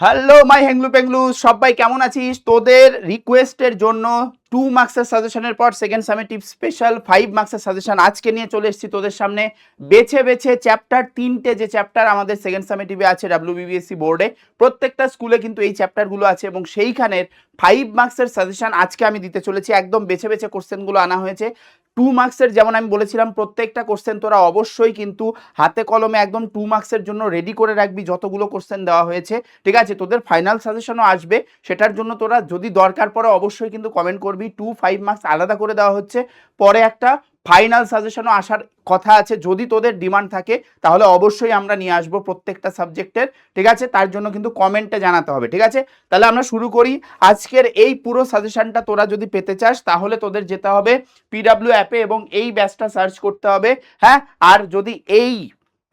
Hello my হ্যাংলু পেংলু, সবাই কেমন আছিস? তোদের রিকোয়েস্টের জন্য 2 মার্কসের সাজেশনের পর সেকেন্ড সামেটিভ স্পেশাল 5 মার্কসের সাজেশন আজকে নিয়ে চলে এসেছি তোদের সামনে। বেছে বেছে চ্যাপ্টার 3টে, যে চ্যাপ্টার আমাদের সেকেন্ড সামেটিভে আছে WBBSC বোর্ডে, প্রত্যেকটা স্কুলে কিন্তু এই চ্যাপ্টারগুলো আছে এবং সেইখানের 5 মার্কসের সাজেশন আজকে আমি দিতে চলেছি। একদম বেছে বেছে কোশ্চেনগুলো আনা হয়েছে। 2 মার্কসের যেমন আমি বলেছিলাম, প্রত্যেকটা কোশ্চেন তোরা অবশ্যই কিন্তু হাতে কলমে একদম 2 মার্কসের জন্য রেডি করে রাখবি, যতগুলো কোশ্চেন দেওয়া হয়েছে। ঠিক আছে, তোদের ফাইনাল সাজেশনও আসবে, সেটার জন্য তোরা যদি দরকার পড়ে অবশ্যই কিন্তু কমেন্ট করবি। 5 মার্কস আলাদা করে দেওয়া হচ্ছে, পরে একটা ফাইনাল সাজেশনও আসার কথা আছে। যদি তোদের ডিমান্ড থাকে তাহলে অবশ্যই আমরা নিয়ে আসবো প্রত্যেকটা সাবজেক্টের। ঠিক আছে, তার জন্য কিন্তু কমেন্টে জানাতে হবে। ঠিক আছে, তাহলে আমরা শুরু করি। আজকের এই পুরো সাজেশনটা তোরা যদি পেতে চাস তাহলে তোদের যেতে হবে PW অ্যাপে এবং এই ব্যাচটা সার্চ করতে হবে। হ্যাঁ, আর যদি এই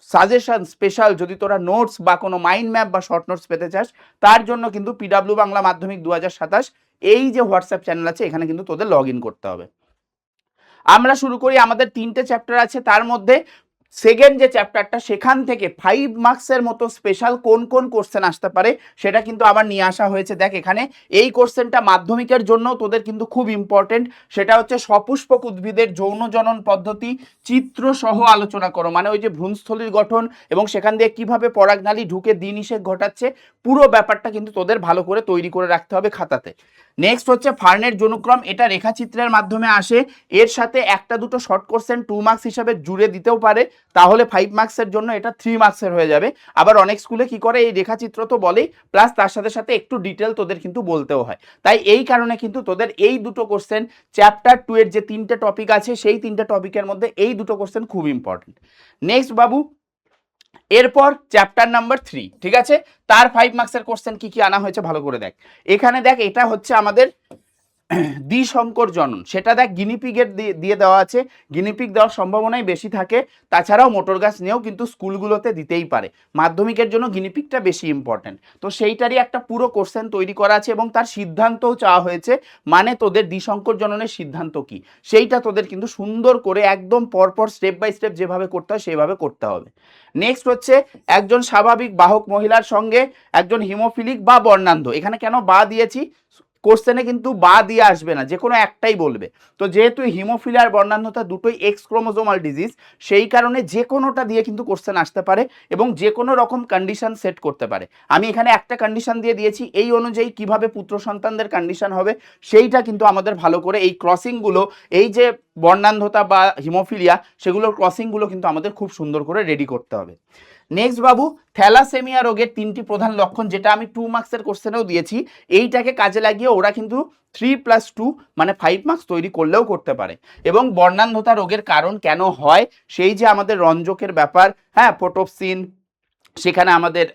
সাজেশন স্পেশাল যদি তোরা নোটস বা কোনো মাইন্ড ম্যাপ বা শর্ট নোটস পেতে চাস, তার জন্য কিন্তু PW বাংলা মাধ্যমিক 2027 এই যে হোয়াটসঅ্যাপ চ্যানেল আছে এখানে কিন্তু তোদের লগ ইন করতে হবে। আমরা শুরু করি। আমাদের 3টে চ্যাপ্টার আছে, তার মধ্যে সেকেন্ড যে চ্যাপ্টারটা, সেখান থেকে 5 মার্কসের মতো স্পেশাল কোন কোন কোশ্চেন আসতে পারে সেটা কিন্তু আবার নিয়ে আসা হয়েছে। দেখ, এখানে এই কোশ্চেনটা মাধ্যমিকের জন্য তোদের কিন্তু খুব ইম্পর্টেন্ট। সেটা হচ্ছে সপুষ্পক উদ্ভিদের যৌন জনন পদ্ধতি চিত্র সহ আলোচনা করো। মানে ওই যে ভ্রূণস্থলীর গঠন এবং সেখান দিয়ে কিভাবে পরাগনালী ঢুকে দিনিষেক ঘটাচ্ছে, পুরো ব্যাপারটা কিন্তু তোদের ভালো করে তৈরি করে রাখতে হবে খাতাতে। নেক্সট হচ্ছে ফার্নের যৌনক্রম, এটা রেখাচিত্রের মাধ্যমে আসে। এর সাথে একটা দুটো শর্ট কোশ্চেন 2 মার্কস হিসাবে জুড়ে দিতেও পারে, তাহলে 5 মার্কসের জন্য এটা 3 মার্কসের হয়ে যাবে। আবার অনেক স্কুলে কি করে, এই রেখাচিত্র তো বলেই, প্লাস তার সাথে সাথে একটু ডিটেল তোদের কিন্তু বলতেও হয়। তাই এই কারণে কিন্তু তোদের এই দুটো কোশ্চেন চ্যাপ্টার 2 এর যে 3টে টপিক আছে সেই 3টে টপিকের মধ্যে এই দুটো কোশ্চেন খুব ইম্পর্টেন্ট। নেক্সট বাবু, এরপর চ্যাপ্টার নাম্বার 3। ঠিক আছে, তার 5 মার্কসের কোশ্চেন কি কি আনা হয়েছে ভালো করে দেখ। এখানে দেখ, এটা হচ্ছে আমাদের দ্বিসংকর জনন, সেটা দেখ গিনিপিগের দিয়ে দেওয়া আছে। গিনিপিগ দেওয়ার সম্ভাবনাই বেশি থাকে। তাছাড়াও মোটর গাছ নিয়েও কিন্তু স্কুলগুলোতে দিতেই পারে। মাধ্যমিকের জন্য গিনিপিগটা বেশি ইম্পর্টেন্ট। তো সেইটারই একটা পুরো কোশ্চেন তৈরি করা আছে এবং তার সিদ্ধান্তও চাওয়া হয়েছে। মানে তোদের দ্বিসংকর জননের সিদ্ধান্ত কি, সেইটা তোদের কিন্তু সুন্দর করে একদম পরপর স্টেপ বাই স্টেপ যেভাবে করতে হয় সেইভাবে করতে হবে। নেক্সট হচ্ছে একজন স্বাভাবিক বাহক মহিলার সঙ্গে একজন হিমোফিলিক বা বর্ণান্ধ। এখানে কেন বা দিয়েছি, কোশ্চেনে কিন্তু বা দিয়ে আসবে না, যে কোনো একটাই বলবে। তো যেহেতু হিমোফিলিয়া আর বর্ণান্ধতা দুটোই এক্স ক্রোমোজোমাল ডিজিজ, সেই কারণে যে কোনোটা দিয়ে কিন্তু কোশ্চেন আসতে পারে এবং যে কোনো রকম কন্ডিশন সেট করতে পারে। আমি এখানে একটা কন্ডিশন দিয়ে দিয়েছি, এই অনুযায়ী কিভাবে পুত্র সন্তানদের কন্ডিশন হবে সেইটা কিন্তু আমাদের ভালো করে এই ক্রসিংগুলো, এই যে বর্ণান্ধতা বা হিমোফিলিয়া, সেগুলোর ক্রসিংগুলো কিন্তু আমাদের খুব সুন্দর করে রেডি করতে হবে। নেক্সট বাবু, থ্যালাসেমিয়া রোগের 3টি প্রধান লক্ষণ, যেটা আমি 2 মার্কসের কোশ্চেনেও দিয়েছি। এইটাকে কাজে লাগিয়ে ওরা কিন্তু 3+2 মানে 5 মার্কস তৈরি করলেও করতে পারে। এবং বর্ণান্ধতা রোগের কারণ কেন হয়, সেই যে আমাদের রঞ্জকের ব্যাপার, হ্যাঁ, ফোটোপসিন, সেখানে আমাদের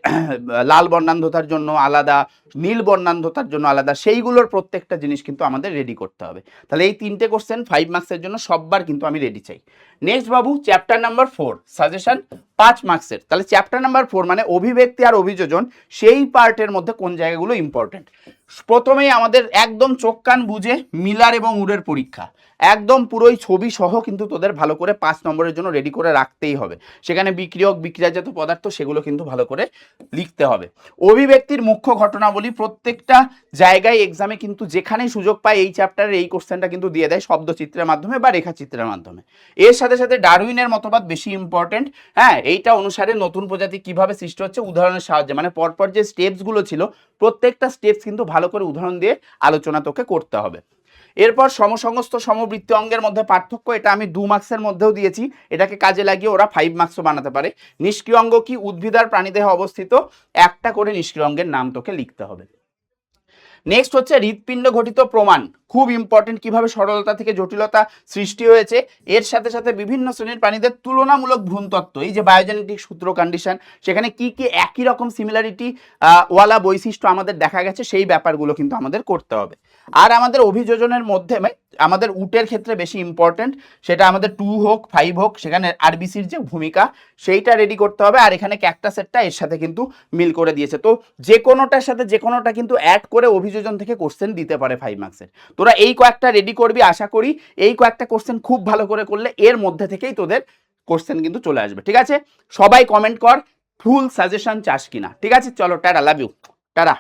লাল বর্ণান্ধতার জন্য আলাদা, নীল বর্ণান্ধতার জন্য আলাদা, সেইগুলোর প্রত্যেকটা জিনিস কিন্তু আমাদের রেডি করতে হবে। তাহলে এই 3টে কোশ্চেন 5 মার্কসের জন্য সববার কিন্তু আমি রেডি চাই। নেক্সট বাবু, চ্যাপ্টার নাম্বার 4 সাজেশন 5 মার্কসের। তাহলে চ্যাপ্টার নাম্বার 4 মানে অভিব্যক্তি আর অভিযোজন, সেই পার্টের মধ্যে কোন জায়গাগুলো ইম্পর্টেন্ট। প্রথমেই আমাদের একদম চোখ কান বুঝে মিলার এবং উডের পরীক্ষা, একদম পুরোই ছবি সহ কিন্তু তোদের ভালো করে 5 নম্বরের জন্য রেডি করে রাখতেই হবে। সেখানে বিক্রিয়ক বিক্রিয়াজাত পদার্থ সেগুলো কিন্তু ভালো করে লিখতে হবে। অভিব্যক্তির মুখ্য ঘটনাবলী, প্রত্যেকটা জায়গায় এক্সামে কিন্তু যেখানেই সুযোগ পায় এই চ্যাপ্টারের এই কোশ্চেনটা কিন্তু দিয়ে দেয় শব্দচিত্রের মাধ্যমে বা রেখাচিত্রের মাধ্যমে। এর সাথে সাথে ডারউইনের মতবাদ বেশি ইম্পর্টেন্ট। হ্যাঁ, এইটা অনুসারে নতুন প্রজাতি কিভাবে সৃষ্টি হচ্ছে উদাহরণের সাহায্যে, মানে পরপর যে স্টেপসগুলো ছিল প্রত্যেকটা স্টেপস কিন্তু ভালো করে উদাহরণ দিয়ে আলোচনা তোকে করতে হবে। এরপর সমসংস্থ সমবৃত্তি অঙ্গের মধ্যে পার্থক্য, এটা আমি 2 মার্কসের মধ্যেও দিয়েছি। এটাকে কাজে লাগিয়ে ওরা 5 মার্কসও বানাতে পারে। নিষ্ক্রিয় অঙ্গ কি, উদ্ভিদ আর প্রাণীদেহে অবস্থিত। একটা করে নিষ্ক্রিয় অঙ্গের নাম তোকে লিখতে হবে। নেক্সট হচ্ছে হৃৎপিণ্ড ঘটিত প্রমাণ, খুব ইম্পর্টেন্ট, কিভাবে সরলতা থেকে জটিলতা সৃষ্টি হয়েছে। এর সাথে সাথে বিভিন্ন শ্রেণীর প্রাণীদের তুলনামূলক ভ্রূণতত্ত্ব, এই যে বায়োজেনেটিক সূত্র কন্ডিশন, সেখানে কি কি একই রকম সিমিলারিটি ওয়ালা বৈশিষ্ট্য আমাদের দেখা গেছে, সেই ব্যাপারগুলো কিন্তু আমাদের করতে হবে। আর আমাদের অভিযোজনের মধ্যে আমাদের উটের ক্ষেত্রে বেশি ইম্পর্টেন্ট, সেটা আমাদের 2 হোক 5 হোক, সেখানে আরবিসির যে ভূমিকা সেইটা রেডি করতে হবে। আর এখানে ক্যাকটাসেরটা এর সাথে কিন্তু মিল করে দিয়েছে। তো যে কোনোটার সাথে যে কোনোটা কিন্তু অ্যাড করে অভিযোজন থেকে কোশ্চেন দিতে পারে 5 মার্কসের। তোরা এই কয়েকটা রেডি করবি, আশা করি এই কয়েকটা কোশ্চেন খুব ভালো করে করলে এর মধ্যে থেকেই তোদের কোশ্চেন কিন্তু চলে আসবে। ঠিক আছে, সবাই কমেন্ট কর ফুল সাজেশন চাস কিনা। ঠিক আছে, চলো টাটা, লাভ ইউ। টাটা।